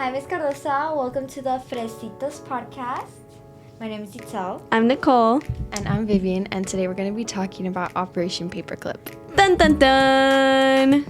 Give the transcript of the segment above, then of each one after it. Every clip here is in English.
Hi, Miss Cardosa. Welcome to the Fresitas podcast. My name is Itzel. I'm Nicole. And I'm Vivian, and today we're going to be talking about Operation Paperclip. Dun dun dun!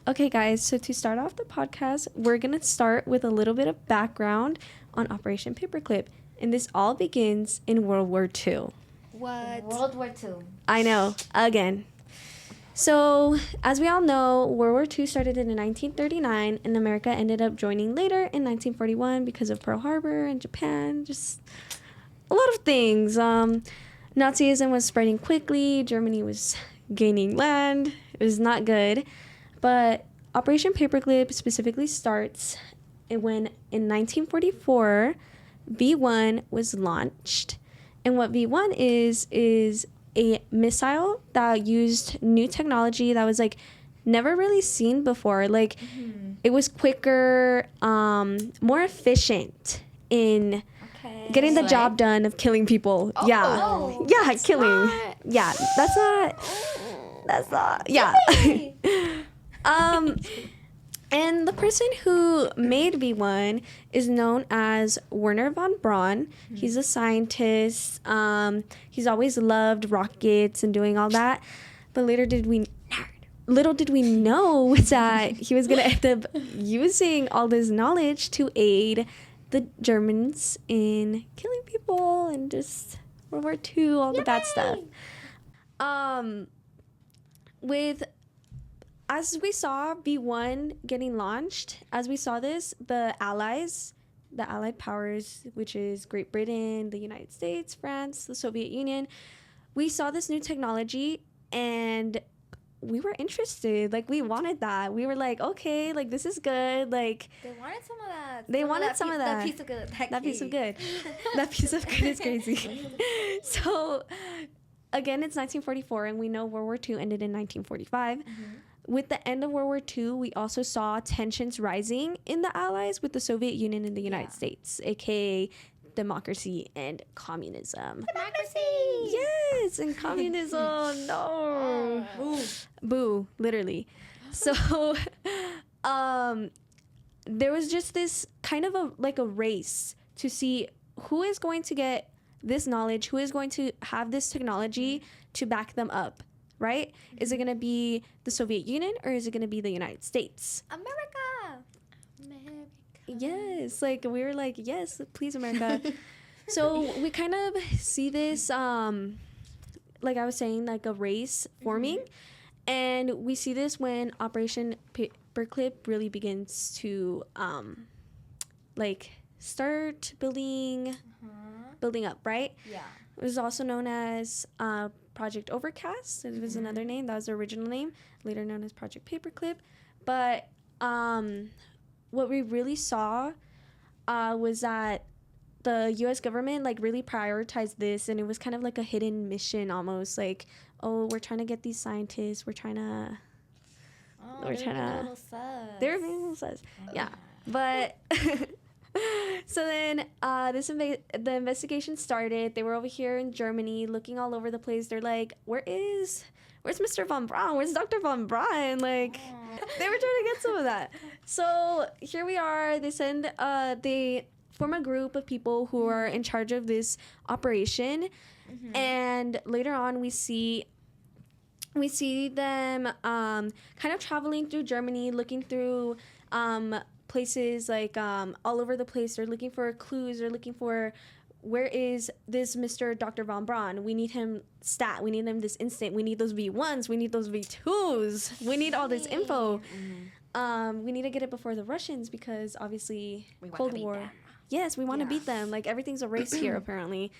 Okay, guys, so to start off the podcast, we're going to start with a little bit of background on Operation Paperclip. And this all begins in World War II. What? World War II. I know, again. So, as we all know, World War II started in 1939, and America ended up joining later in 1941 because of Pearl Harbor and Japan. Just a lot of things. Nazism was spreading quickly. Germany was gaining land. It was not good. But Operation Paperclip specifically starts when, in 1944, V1 was launched. And what V1 is a missile that used new technology that was like never really seen before. Like it was quicker, more efficient in getting the job done of killing people. Killing. Not. Yeah, that's not. Yeah. And the person who made V1 is known as Werner von Braun. Mm-hmm. He's a scientist. He's always loved rockets and doing all that. But little did we know that he was going to end up using all this knowledge to aid the Germans in killing people and just World War II, all the bad stuff. As we saw V1 getting launched, as we saw this, the Allied powers, which is Great Britain, the United States, France, the Soviet Union, we saw this new technology and we were interested. Like, we wanted that. We were like, okay, like, this is good. Like, they wanted some of that. That piece of good. That piece of good. That piece of good is crazy. So, again, it's 1944, and we know World War II ended in 1945. Mm-hmm. With the end of World War II, we also saw tensions rising in the Allies with the Soviet Union and the United States, aka democracy and communism. Democracy! Yes, and communism. No. Boo, literally. So, there was just this kind of a race to see who is going to get this knowledge, who is going to have this technology to back them up. Right? Mm-hmm. Is it going to be the Soviet Union or is it going to be the United States? America. Yes. Like, we were like, yes, please, America. So we kind of see this, like I was saying, like a race forming. Mm-hmm. And we see this when Operation Paperclip really begins to, start building up, right? Yeah. It was also known as Project Overcast. It was another name. That was the original name, later known as Project Paperclip. But what we really saw was that the U.S. government really prioritized this, and it was kind of like a hidden mission almost. Like, oh, we're trying to get these scientists. We're trying to. They're being a little sus. Yeah, but. So then the investigation started. They were over here in Germany looking all over the place. They're like, where's Mr. von Braun? Where's Dr. von Braun? Like, they were trying to get some of that. So here we are. They form a group of people who are in charge of this operation. Mm-hmm. And later on we see them kind of traveling through Germany, looking through places all over the place. They're looking for clues. They're looking for, where is this Mr. Dr. von Braun? We need him stat. We need him this instant. We need those V1s. We need those V2s. We need all this info. Mm-hmm. We need to get it before the Russians because obviously Cold War. Yes, we want to beat them. Like, everything's a race here apparently,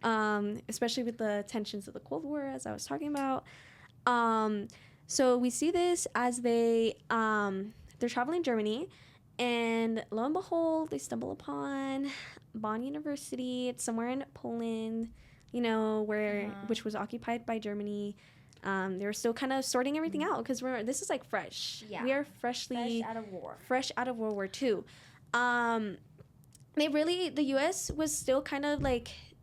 especially with the tensions of the Cold War, as I was talking about. So we see this as they're traveling Germany. And lo and behold, they stumble upon Bonn University. It's somewhere in Poland, which was occupied by Germany. They were still kind of sorting everything out because this is like fresh. Yeah. We are fresh out of World War II. The U.S. was still kind of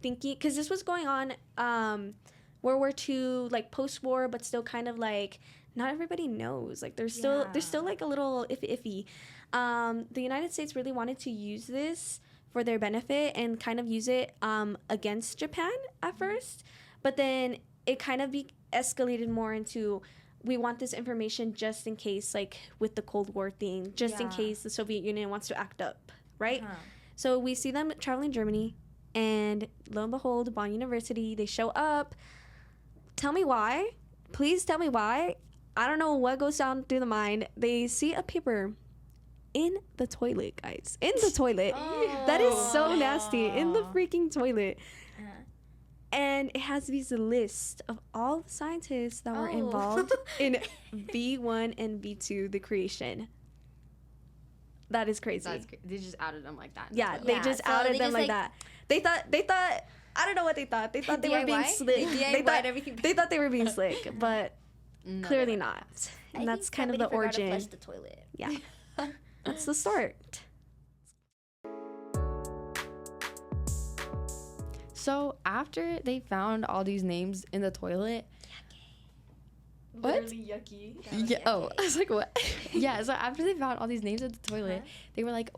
thinking, because this was going on World War II, post-war, but still kind of not everybody knows. Like there's still like a little iffy. The United States really wanted to use this for their benefit and kind of use it against Japan at first, but then it kind of escalated more into, we want this information just in case, like with the Cold War thing, just in case the Soviet Union wants to act up, right? So we see them traveling Germany, and lo and behold, Bonn University, they show up. Tell me why. Please tell me why. I don't know what goes down through the mind. They see a paper in the toilet, guys. In the toilet. That is so nasty. In the freaking toilet. And it has these lists of all the scientists that were involved in V1 and V2, the creation. That is crazy. They just outed them like that. Yeah, they just outed them like that. They thought, I don't know what they thought. They thought they were being slick. They thought they were being slick, but clearly not. And that's kind of the origin. Flush the toilet. Yeah. That's the start. So after they found all these names in the toilet, Literally yucky. Yeah. Oh, I was like, what? Yeah. So after they found all these names in the toilet, they were like,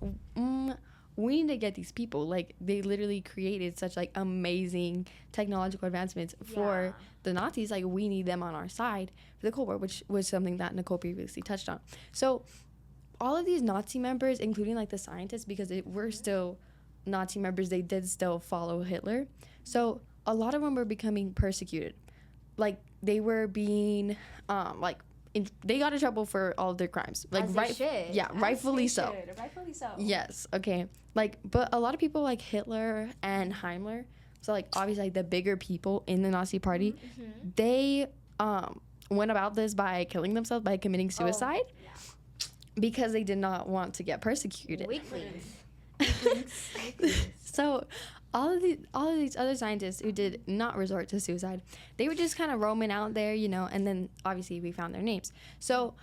we need to get these people. Like, they literally created such like amazing technological advancements for the Nazis. Like, we need them on our side for the Cold War, which was something that Nicole previously touched on. So all of these Nazi members, including like the scientists, because they were still Nazi members, they did still follow Hitler. So a lot of them were becoming persecuted. Like, they were being they got in trouble for all of their crimes. Like, rightfully so. Rightfully so. Yes. Okay. Like, but a lot of people like Hitler and Himmler, so like obviously like the bigger people in the Nazi party, they went about this by killing themselves, by committing suicide, because they did not want to get persecuted. Weaklings. So all of these other scientists who did not resort to suicide, they were just kind of roaming out there, you know, and then obviously we found their names. So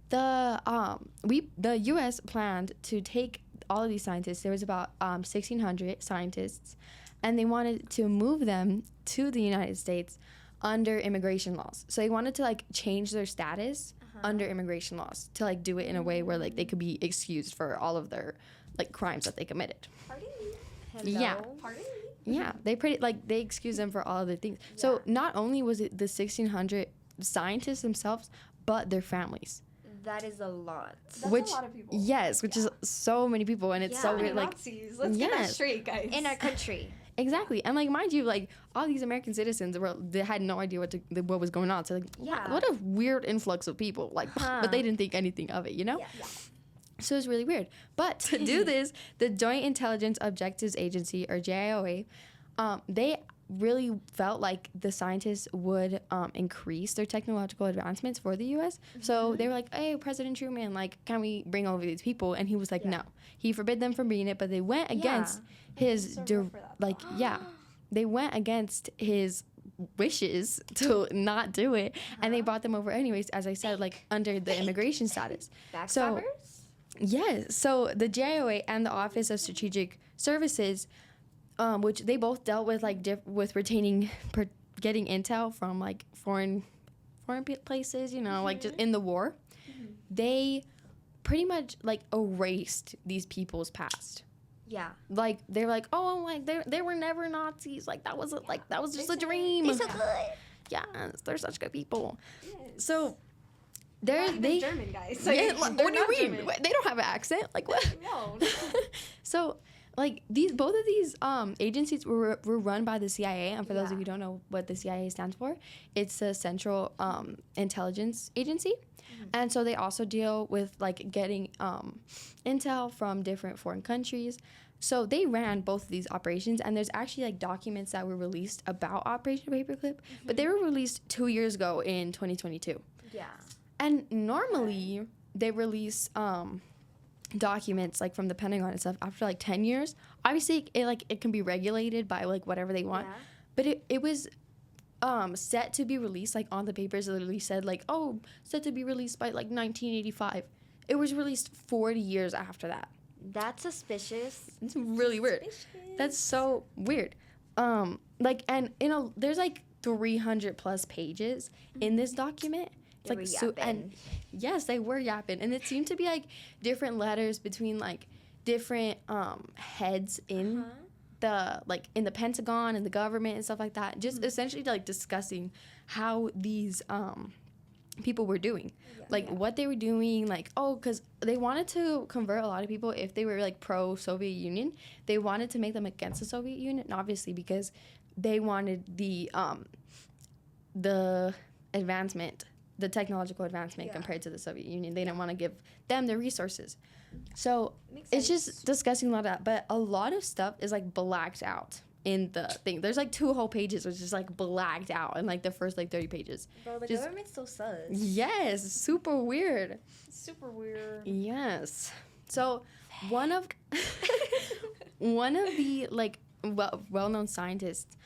the U.S. planned to take all of these scientists. There was about 1,600 scientists, and they wanted to move them to the United States under immigration laws. So they wanted to like change their status under immigration laws to like do it in a way where like they could be excused for all of their like crimes that they committed. Hello. Yeah. Yeah, they excuse them for all of the things. Yeah. So not only was it the 1,600 scientists themselves, but their families. That is a lot. That's a lot of people. Yes, which is so many people, and it's so weird. Like, Nazis. Let's get that straight, guys. In our country. Exactly, and like mind you, like all these American citizens they had no idea what was going on. So like, what a weird influx of people. Like, but they didn't think anything of it, you know. Yeah. So it's really weird. But to do this, the Joint Intelligence Objectives Agency, or JIOA, they really felt like the scientists would increase their technological advancements for the U.S. So they were like, hey, President Truman, like, can we bring over these people? And he was like, no. He forbid them from being it, but they went against his, they went against his wishes to not do it, and they brought them over anyways, as I said, like, under the immigration status. Backstabbers? Yes. So the JIOA and the Office of Strategic Services, which they both dealt with like with getting intel from like foreign places, you know, like just in the war, they pretty much like erased these people's past. Yeah. Like they were like, oh, like they were never Nazis. Like that was just a dream. They're so good. Yeah, they're such good people. Yes. So. They German guys. Like, what do you mean? They don't have an accent. Like what? No. So, like both of these agencies were run by the CIA. And for those of you who don't know what the CIA stands for, it's the Central Intelligence Agency. And so they also deal with like getting intel from different foreign countries. So they ran both of these operations, and there's actually like documents that were released about Operation Paperclip, but they were released 2 years ago in 2022. Yeah. And normally they release documents like from the Pentagon and stuff after like 10 years. Obviously it can be regulated by like whatever they want. Yeah. But it was set to be released like on the papers. It literally said like, oh, set to be released by like 1985. It was released 40 years after that. That's suspicious. It's really weird. That's so weird. Like, and there's like 300 plus pages in this document. It's like and yes, they were yapping, and it seemed to be like different letters between like different heads in the like in the Pentagon and the government and stuff like that. Just essentially like discussing how these people were doing, what they were doing, like because they wanted to convert a lot of people if they were like pro Soviet Union. They wanted to make them against the Soviet Union, obviously, because they wanted the advancement, the technological advancement compared to the Soviet Union. They didn't want to give them the resources. So it's just discussing a lot of that. But a lot of stuff is like blacked out in the thing. There's like 2 whole pages which is like blacked out in like the first like 30 pages. Bro, the government's so sus. Yes, super weird. Super weird. Yes. So one of the like well-known scientists,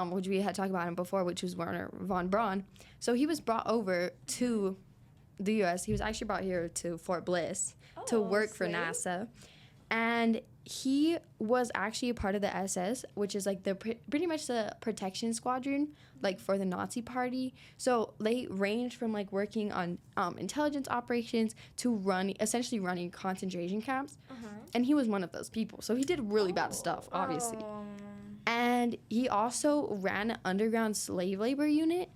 which we had talked about him before, which was Werner von Braun. So he was brought over to the U.S. He was actually brought here to Fort Bliss to work for NASA. And he was actually a part of the SS, which is like the pretty much the protection squadron, like for the Nazi Party. So they ranged from like working on intelligence operations to essentially running concentration camps. And he was one of those people. So he did really bad stuff, obviously. And he also ran an underground slave labor unit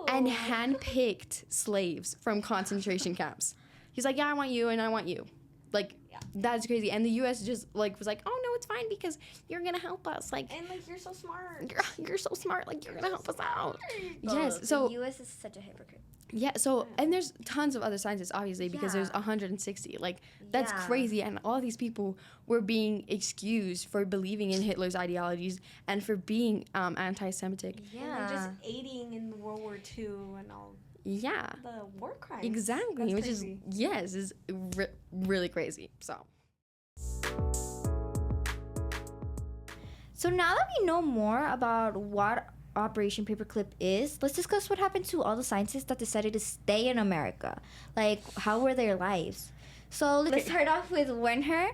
and handpicked slaves from concentration camps. He's like, yeah, I want you and I want you. Like, that's crazy. And the U.S. just, like, was like, oh, no, it's fine because you're going to help us. Like, and, like, you're so smart. You're so smart. Like, you're going to help us out. Well, yes. So the U.S. is such a hypocrite. Yeah, so, and there's tons of other scientists, obviously, because there's 160. Like, that's crazy. And all these people were being excused for believing in Hitler's ideologies and for being anti-Semitic. Yeah. And they're just aiding in World War II and all. Yeah. The war crimes. Exactly, that's which crazy. is really crazy. So now that we know more about what Operation Paperclip is, let's discuss what happened to all the scientists that decided to stay in America. Like, how were their lives? So let's start off with Werner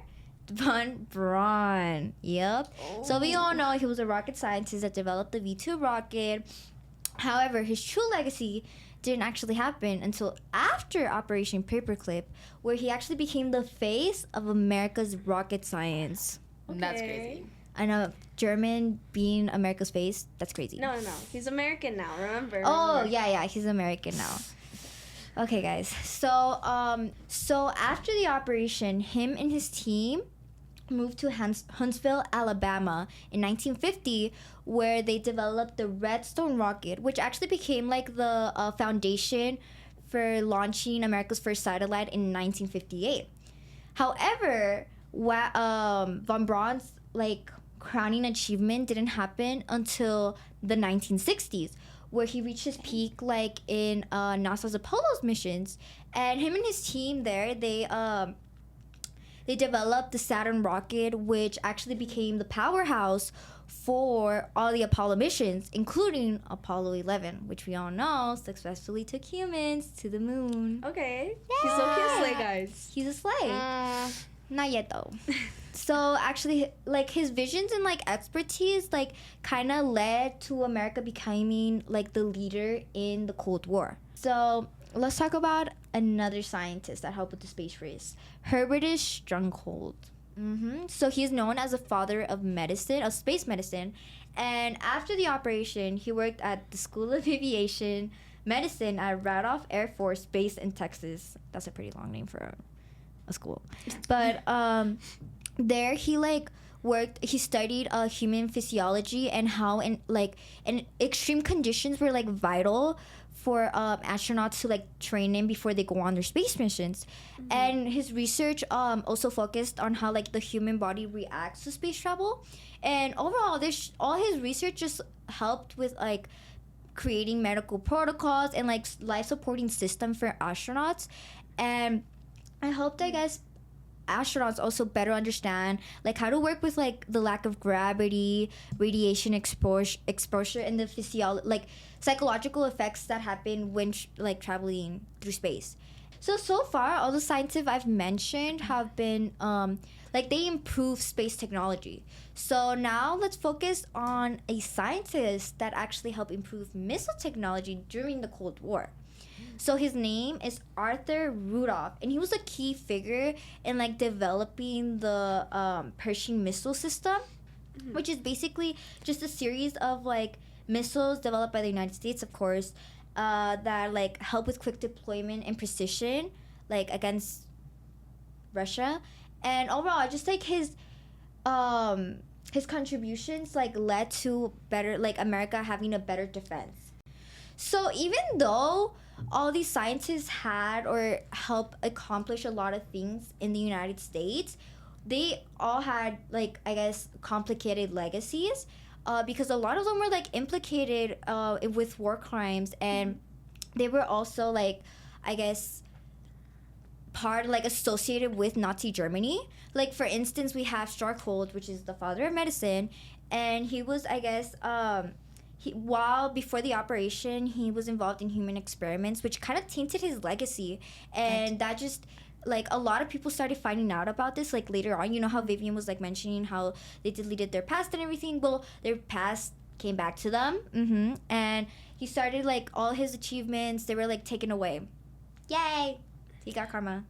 von Braun. Yep. So we all know he was a rocket scientist that developed the V2 rocket. However, his true legacy didn't actually happen until after Operation Paperclip, where he actually became the face of America's rocket science. That's crazy. I know, German being America's face, that's crazy. No. He's American now, remember? Oh, yeah, he's American now. Okay, guys. So after the operation, him and his team moved to Huntsville, Alabama in 1950, where they developed the Redstone rocket, which actually became like the foundation for launching America's first satellite in 1958. However, von Braun's like crowning achievement didn't happen until the 1960s, where he reached his peak like in NASA's Apollo's missions, and him and his team there, they developed the Saturn rocket, which actually became the powerhouse for all the Apollo missions, including Apollo 11, which we all know successfully took humans to the moon. Okay. Yeah. He's so-called a sleigh, guys. He's a sleigh. Not yet, though. So, actually, like, his visions and, like, expertise, like, kind of led to America becoming, like, the leader in the Cold War. So, let's talk about another scientist that helped with the space race. Herbert Stronghold. So he's known as the father of medicine, of space medicine. And after the operation, he worked at the School of Aviation Medicine at Randolph Air Force Base in Texas. That's a pretty long name for a school. But there he he studied human physiology and how in extreme conditions were like vital for astronauts to like train in before they go on their space missions. And his research also focused on how like the human body reacts to space travel. And overall, all his research just helped with like creating medical protocols and like life supporting system for astronauts. And I hope that astronauts also better understand like how to work with like the lack of gravity, radiation exposure, and the psychological effects that happen when traveling through space. So far, all the scientists I've mentioned have been they improve space technology. So now let's focus on a scientist that actually helped improve missile technology during the Cold War. So his name is Arthur Rudolph, and he was a key figure in like developing the Pershing missile system, which is basically just a series of like missiles developed by the United States, of course, that like help with quick deployment and precision, like against Russia. And overall, just like his contributions like led to better, like America having a better defense. So even though all these scientists had or helped accomplish a lot of things in the United States, they all had like, I guess, complicated legacies, because a lot of them were like implicated with war crimes, and they were also like, I guess, part like associated with Nazi Germany. Like for instance, we have Starkhold, which is the father of medicine, and he was, I guess, while before the operation, he was involved in human experiments, which kind of tainted his legacy, and that just like a lot of people started finding out about this like later on. You know how Vivian was like mentioning how they deleted their past and everything. Well, their past came back to them, and he started like all his achievements, they were like taken away. Yay, he got karma.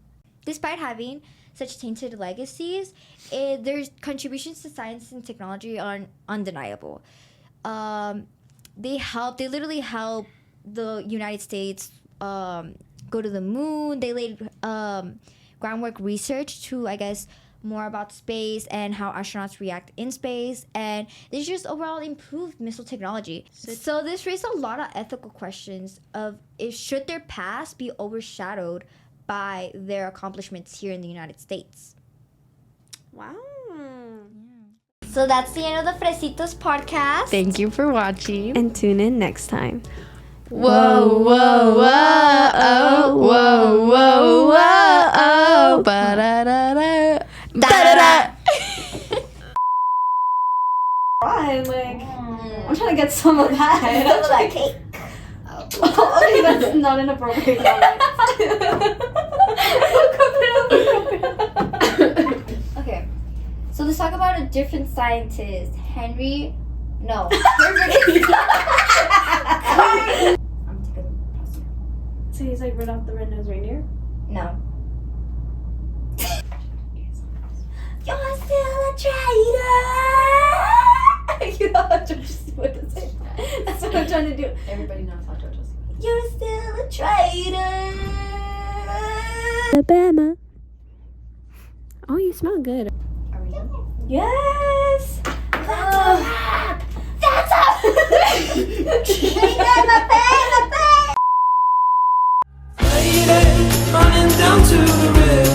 Despite having such tainted legacies, their contributions to science and technology are undeniable. They literally helped the United States go to the moon. They laid groundwork research to, I guess, more about space and how astronauts react in space, and this just overall improved missile technology. So this raised a lot of ethical questions of should their past be overshadowed by their accomplishments here in the United States. Wow. So that's the end of the Fresitas podcast. Thank you for watching. And tune in next time. Whoa, whoa, whoa, oh, whoa, whoa, whoa, oh, ba-da-da-da, da-da-da. Right, like, I'm trying to get some of that. Some of that cake. Okay, that's not an appropriate comment. Okay, so let's talk about a different scientist, Henry. No. So he's like Rudolph the Red-Nosed Reindeer? No. You're still a traitor. You know how George would say. That's what I'm trying to do. Everybody knows how George is. You're still a traitor. Alabama. Oh, you smell good. Are we done? Yes. That's a wrap. That's a. Lady, running down to the river.